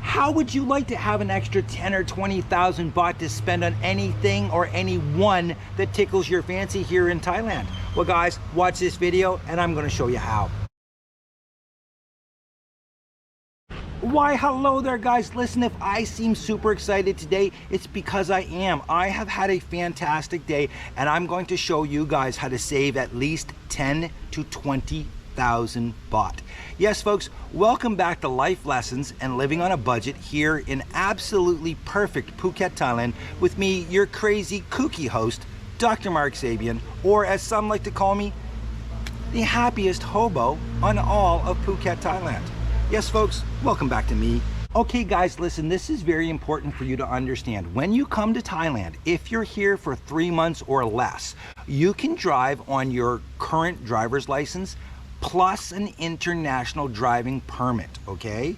How would you like to have an extra 10 or 20,000 baht to spend on anything or anyone that tickles your fancy here in Thailand? Well guys, watch this video and I'm going to show you how. Why, hello there guys. Listen, if I seem super excited today, it's because I am. I have had a fantastic day and I'm going to show you guys how to save at least 10 to 20,000 baht. Yes folks, welcome back to Life Lessons and Living on a Budget here in absolutely perfect Phuket, Thailand with me, your crazy kooky host, Dr. Mark Sabian, or as some like to call me, the happiest hobo on all of Phuket, Thailand. Yes folks, welcome back to me. Okay guys, listen, this is very important for you to understand. When you come to Thailand, if you're here for 3 months or less, you can drive on your current driver's license plus an international driving permit, okay?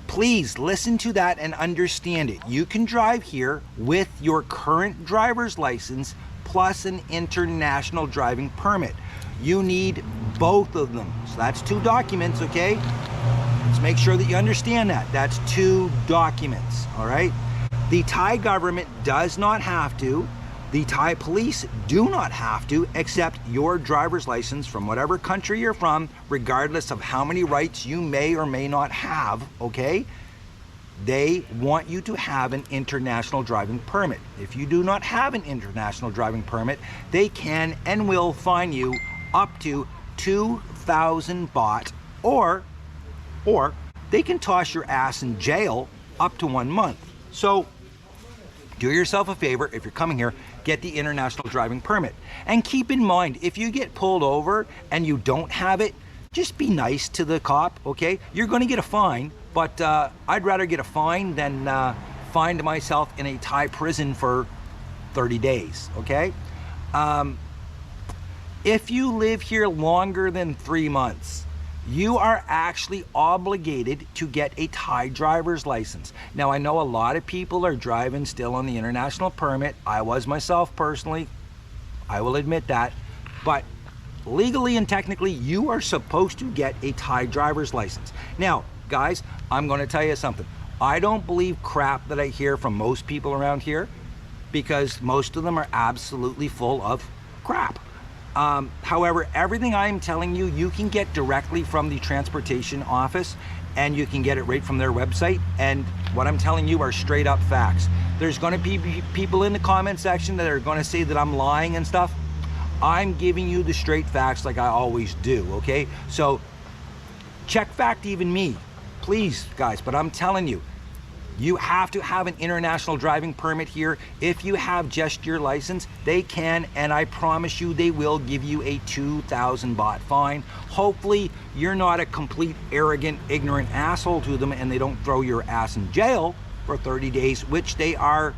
Please listen to that and understand it. You can drive here with your current driver's license plus an international driving permit. You need both of them. So that's 2 documents, okay? Let's make sure that you understand that. That's 2 documents, all right? The Thai government does not have to, the Thai police do not have to accept your driver's license from whatever country you're from, regardless of how many rights you may or may not have, okay? They want you to have an international driving permit. If you do not have an international driving permit, they can and will fine you up to 2,000 baht, or they can toss your ass in jail up to 1 month. So do yourself a favor, if you're coming here, get the international driving permit. And keep in mind, if you get pulled over and you don't have it, just be nice to the cop, okay? You're gonna get a fine, but I'd rather get a fine than find myself in a Thai prison for 30 days, okay? If you live here longer than 3 months, you are actually obligated to get a Thai driver's license. Now, I know a lot of people are driving still on the international permit. I was myself personally, I will admit that. But legally and technically, you are supposed to get a Thai driver's license. Now, guys, I'm going to tell you something. I don't believe crap that I hear from most people around here, because most of them are absolutely full of crap. However, everything I'm telling you, you can get directly from the transportation office, and you can get it right from their website. And what I'm telling you are straight up facts. There's going to be people in the comment section that are going to say that I'm lying and stuff. I'm giving you the straight facts like I always do, okay? So check fact even me, please guys, but I'm telling you, you have to have an international driving permit here. If you have just your license, they can, and I promise you they will give you a 2,000 baht fine. Hopefully you're not a complete arrogant, ignorant asshole to them and they don't throw your ass in jail for 30 days, which they are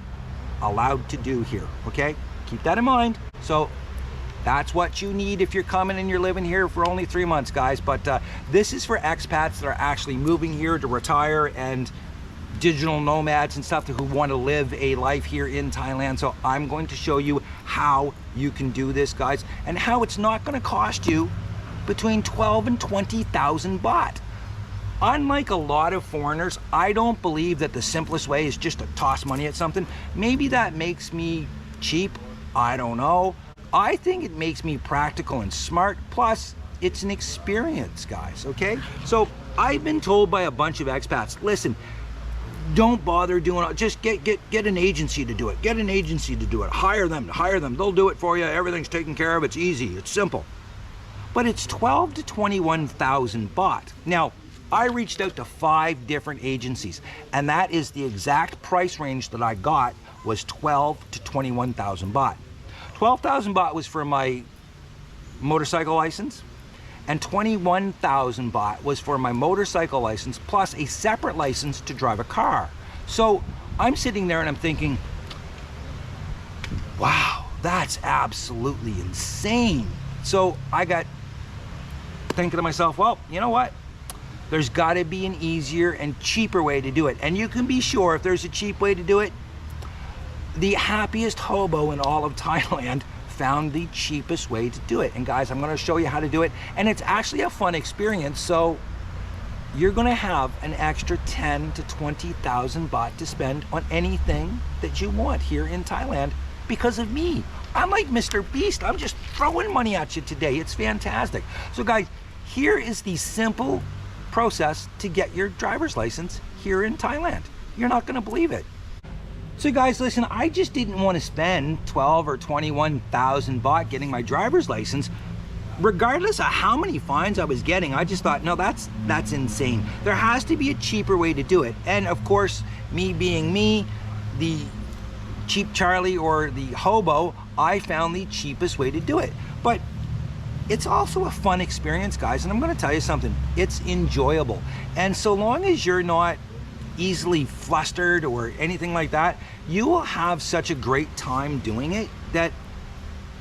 allowed to do here, okay? Keep that in mind. So that's what you need if you're coming and you're living here for only 3 months, guys. But this is for expats that are actually moving here to retire and digital nomads and stuff who want to live a life here in Thailand. So I'm going to show you how you can do this, guys, and how it's not going to cost you between 12 and 20,000 baht. Unlike a lot of foreigners, I don't believe that the simplest way is just to toss money at something. Maybe that makes me cheap, I don't know. I think it makes me practical and smart, plus it's an experience, guys, okay? So I've been told by a bunch of expats, listen, don't bother doing it. Just get an agency to do it. Get an agency to do it. Hire them. They'll do it for you. Everything's taken care of. It's easy. It's simple. But it's 12 to 21,000 baht. Now, I reached out to 5 different agencies, and that is the exact price range that I got was 12 to 21,000 baht. 12,000 baht was for my motorcycle license, and 21,000 baht was for my motorcycle license plus a separate license to drive a car. So I'm sitting there and I'm thinking, wow, that's absolutely insane. So I got thinking to myself, well, you know what? There's got to be an easier and cheaper way to do it. And you can be sure if there's a cheap way to do it, the happiest hobo in all of Thailand found the cheapest way to do it. And guys, I'm going to show you how to do it. And it's actually a fun experience. So you're gonna have an extra 10 to 20,000 baht to spend on anything that you want here in Thailand because of me. I'm like Mr. Beast. I'm just throwing money at you today. It's fantastic. So guys, here is the simple process to get your driver's license here in Thailand. You're not gonna believe it. So guys, listen, I just didn't want to spend 12 or 21,000 baht getting my driver's license. Regardless of how many fines I was getting, I just thought, no, that's insane. There has to be a cheaper way to do it. And of course, me being me, the cheap Charlie or the hobo, I found the cheapest way to do it. But it's also a fun experience, guys, and I'm gonna tell you something, it's enjoyable. And so long as you're not easily flustered or anything like that, you will have such a great time doing it that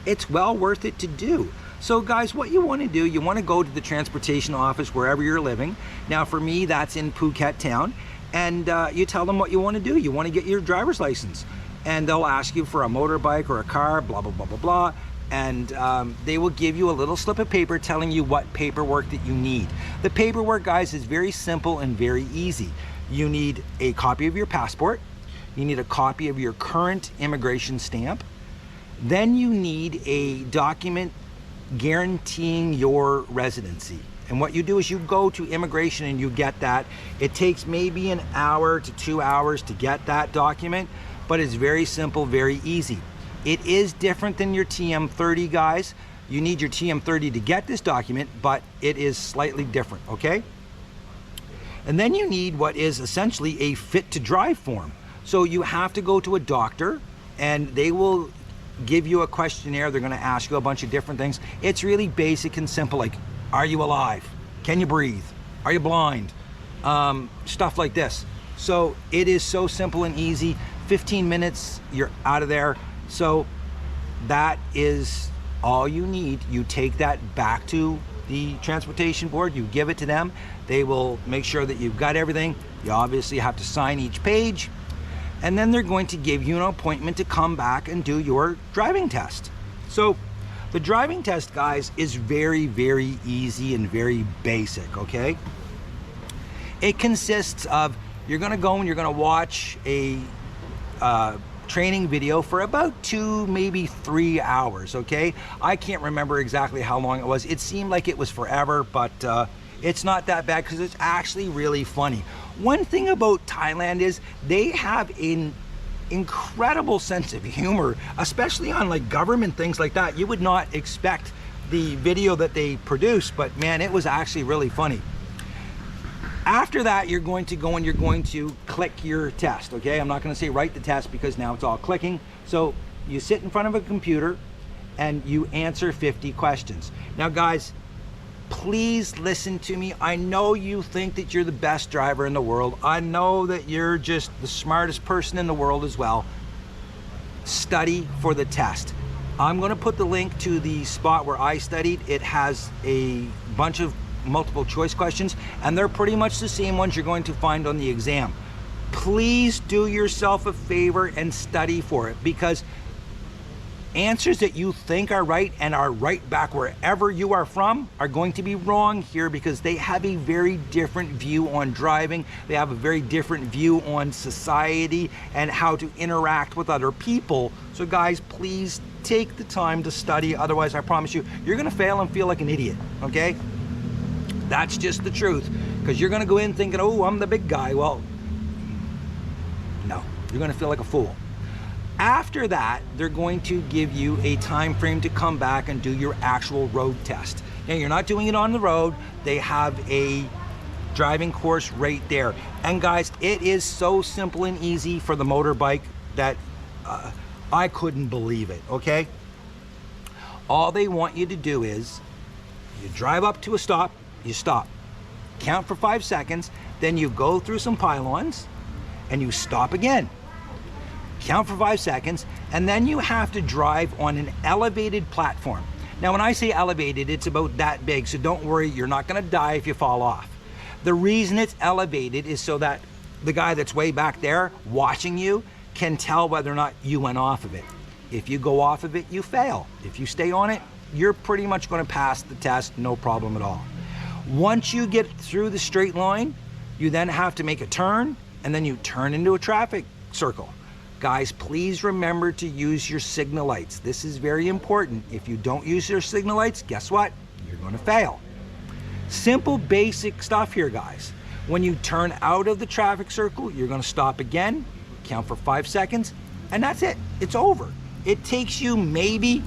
it's well worth it to do. So guys, what you want to do, you want to go to the transportation office wherever you're living. Now for me, that's in Phuket town, and you tell them what you want to do. You want to get your driver's license, and they'll ask you for a motorbike or a car, blah blah blah blah blah, and they will give you a little slip of paper telling you what paperwork that you need. The paperwork, guys, is very simple and very easy. You need a copy of your passport, you need a copy of your current immigration stamp, then you need a document guaranteeing your residency. And what you do is you go to immigration and you get that. It takes maybe an hour to 2 hours to get that document, but it's very simple, very easy. It is different than your TM30, guys. You need your TM30 to get this document, but it is slightly different, okay? And then you need what is essentially a fit to drive form. So you have to go to a doctor and they will give you a questionnaire. They're gonna ask you a bunch of different things. It's really basic and simple, like, are you alive? Can you breathe? Are you blind? Stuff like this. So it is so simple and easy. 15 minutes, you're out of there. So that is all you need. You take that back to the transportation board, you give it to them. They will make sure that you've got everything. You obviously have to sign each page. And then they're going to give you an appointment to come back and do your driving test. So the driving test, guys, is very, very easy and very basic, okay? It consists of, you're gonna go and you're gonna watch a training video for about 2, maybe 3 hours, okay? I can't remember exactly how long it was. It seemed like it was forever, but it's not that bad because it's actually really funny. One thing about Thailand is they have an incredible sense of humor, especially on like government things like that. You would not expect the video that they produce, but man, it was actually really funny. After that, you're going to go and you're going to click your test, okay? I'm not gonna say write the test because now it's all clicking. So you sit in front of a computer and you answer 50 questions. Now guys, please listen to me. I know you think that you're the best driver in the world. I know that you're just the smartest person in the world as well. Study for the test. I'm gonna put the link to the spot where I studied. It has a bunch of multiple choice questions, and they're pretty much the same ones you're going to find on the exam. Please do yourself a favor and study for it, because answers that you think are right and are right back wherever you are from are going to be wrong here, because they have a very different view on driving. They have a very different view on society and how to interact with other people. So guys, please take the time to study. Otherwise, I promise you, you're gonna fail and feel like an idiot, okay? That's just the truth, because you're gonna go in thinking, oh, I'm the big guy. Well, no, you're gonna feel like a fool. After that, they're going to give you a time frame to come back and do your actual road test. Now, you're not doing it on the road. They have a driving course right there. And guys, it is so simple and easy for the motorbike that I couldn't believe it, okay? All they want you to do is, you drive up to a stop, you stop, count for 5 seconds, then you go through some pylons and you stop again. Count for 5 seconds, and then you have to drive on an elevated platform. Now, when I say elevated, it's about that big, so don't worry, you're not gonna die if you fall off. The reason it's elevated is so that the guy that's way back there watching you can tell whether or not you went off of it. If you go off of it, you fail. If you stay on it, you're pretty much gonna pass the test, no problem at all. Once you get through the straight line, you then have to make a turn, and then you turn into a traffic circle. Guys, please remember to use your signal lights. This is very important. If you don't use your signal lights, guess what? You're going to fail. Simple, basic stuff here, guys. When you turn out of the traffic circle, you're going to stop again, count for 5 seconds, and that's it. It's over. It takes you maybe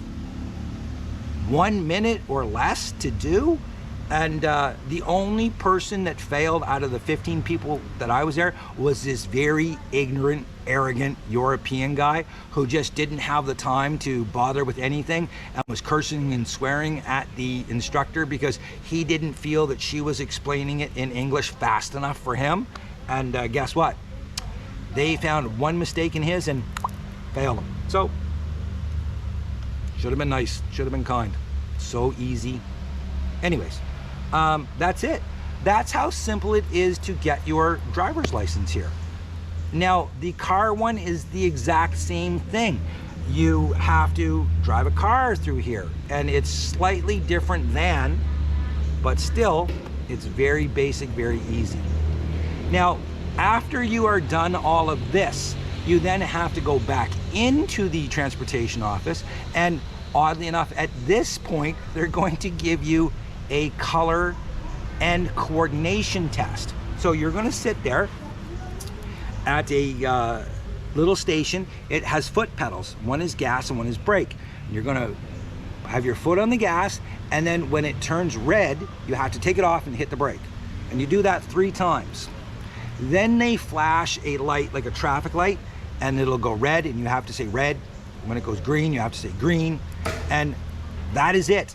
1 minute or less to do. And the only person that failed out of the 15 people that I was there was this very ignorant, arrogant European guy who just didn't have the time to bother with anything and was cursing and swearing at the instructor because he didn't feel that she was explaining it in English fast enough for him. And guess what? They found one mistake in his and failed him. So, should have been nice, should have been kind. So easy. Anyways. That's it. That's how simple it is to get your driver's license here. Now, the car one is the exact same thing. You have to drive a car through here, and it's slightly different than, but still, it's very basic, very easy. Now, after you are done all of this, you then have to go back into the transportation office, and oddly enough, at this point, they're going to give you a color and coordination test. So you're going to sit there at a little station. It has foot pedals. One is gas and one is brake. You're going to have your foot on the gas, and then when it turns red, you have to take it off and hit the brake. And you do that 3 times. Then they flash a light, like a traffic light, and it'll go red, and you have to say red. When it goes green, you have to say green. And that is it.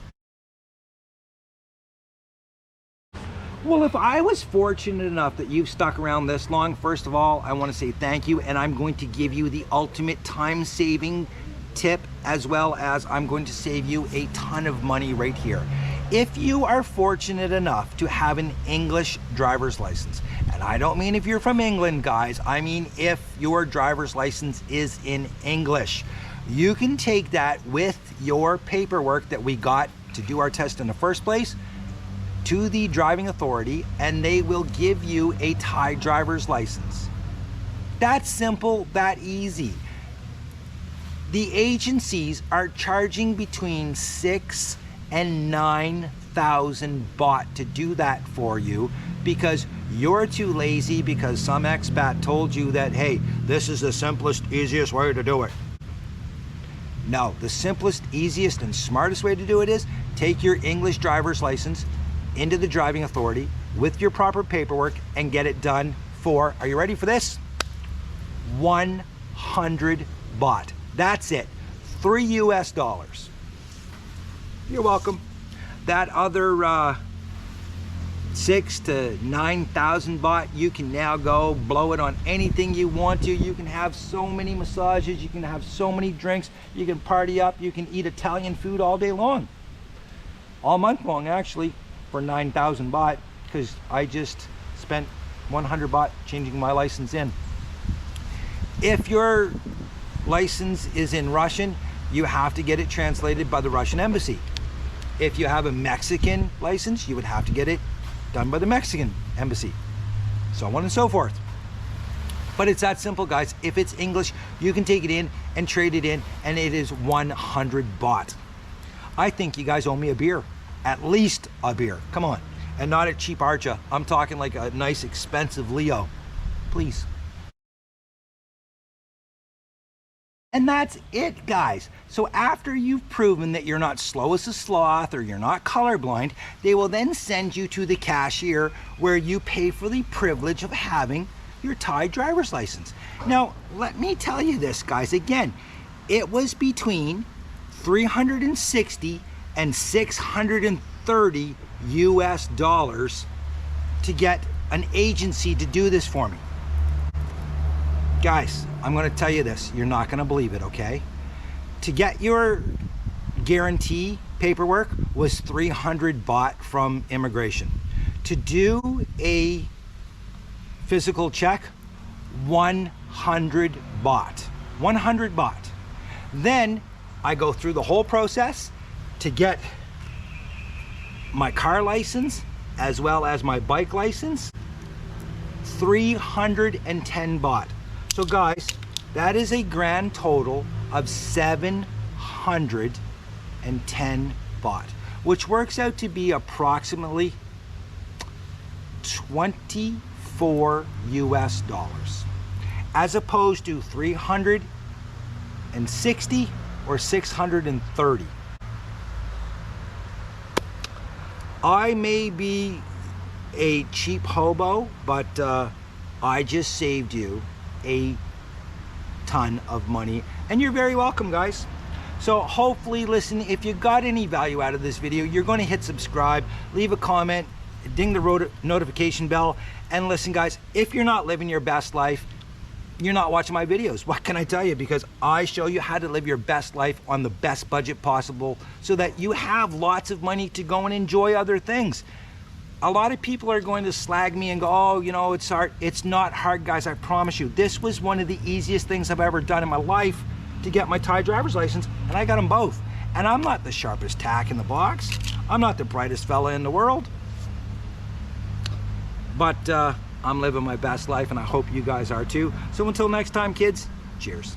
Well, if I was fortunate enough that you've stuck around this long, first of all, I want to say thank you, and I'm going to give you the ultimate time-saving tip, as well as I'm going to save you a ton of money right here. If you are fortunate enough to have an English driver's license, and I don't mean if you're from England, guys, I mean if your driver's license is in English, you can take that with your paperwork that we got to do our test in the first place to the driving authority, and they will give you a Thai driver's license. That simple, that easy. The agencies are charging between 6,000 and 9,000 baht to do that for you because you're too lazy, because some expat told you that, hey, this is the simplest, easiest way to do it. No, the simplest, easiest, and smartest way to do it is take your English driver's license into the driving authority with your proper paperwork and get it done for, are you ready for this? 100 baht. That's it. $3 US. You're welcome. That other 6,000 to 9,000 baht, you can now go blow it on anything you want to. You can have so many massages, you can have so many drinks, you can party up, you can eat Italian food all day long. All month long, actually, for 9,000 baht, because I just spent 100 baht changing my license in. If your license is in Russian, you have to get it translated by the Russian embassy. If you have a Mexican license, you would have to get it done by the Mexican embassy, so on and so forth. But it's that simple, guys. If it's English, you can take it in and trade it in, and it is 100 baht. I think you guys owe me a beer. At least a beer. Come on. And not a cheap Archa. I'm talking like a nice, expensive Leo. Please. And that's it, guys. So after you've proven that you're not slow as a sloth or you're not colorblind, they will then send you to the cashier where you pay for the privilege of having your Thai driver's license. Now, let me tell you this, guys, again, it was between 360 and 630 US dollars to get an agency to do this for me. Guys, I'm going to tell you this. You're not going to believe it, okay? To get your guarantee paperwork was 300 baht from immigration. To do a physical check, 100 baht. 100 baht. Then I go through the whole process to get my car license, as well as my bike license, 310 baht. So guys, that is a grand total of 710 baht, which works out to be approximately 24 US dollars, as opposed to 360 or 630. I may be a cheap hobo, but I just saved you a ton of money, and you're very welcome, guys. So hopefully, listen, if you got any value out of this video, you're going to hit subscribe, leave a comment, ding the notification bell, and listen, guys, if you're not living your best life, you're not watching my videos. What can I tell you? Because I show you how to live your best life on the best budget possible so that you have lots of money to go and enjoy other things. A lot of people are going to slag me and go, oh, you know, it's hard. It's not hard, guys, I promise you. This was one of the easiest things I've ever done in my life to get my Thai driver's license, and I got them both. And I'm not the sharpest tack in the box. I'm not the brightest fella in the world. But I'm living my best life, and I hope you guys are too. So until next time, kids, cheers.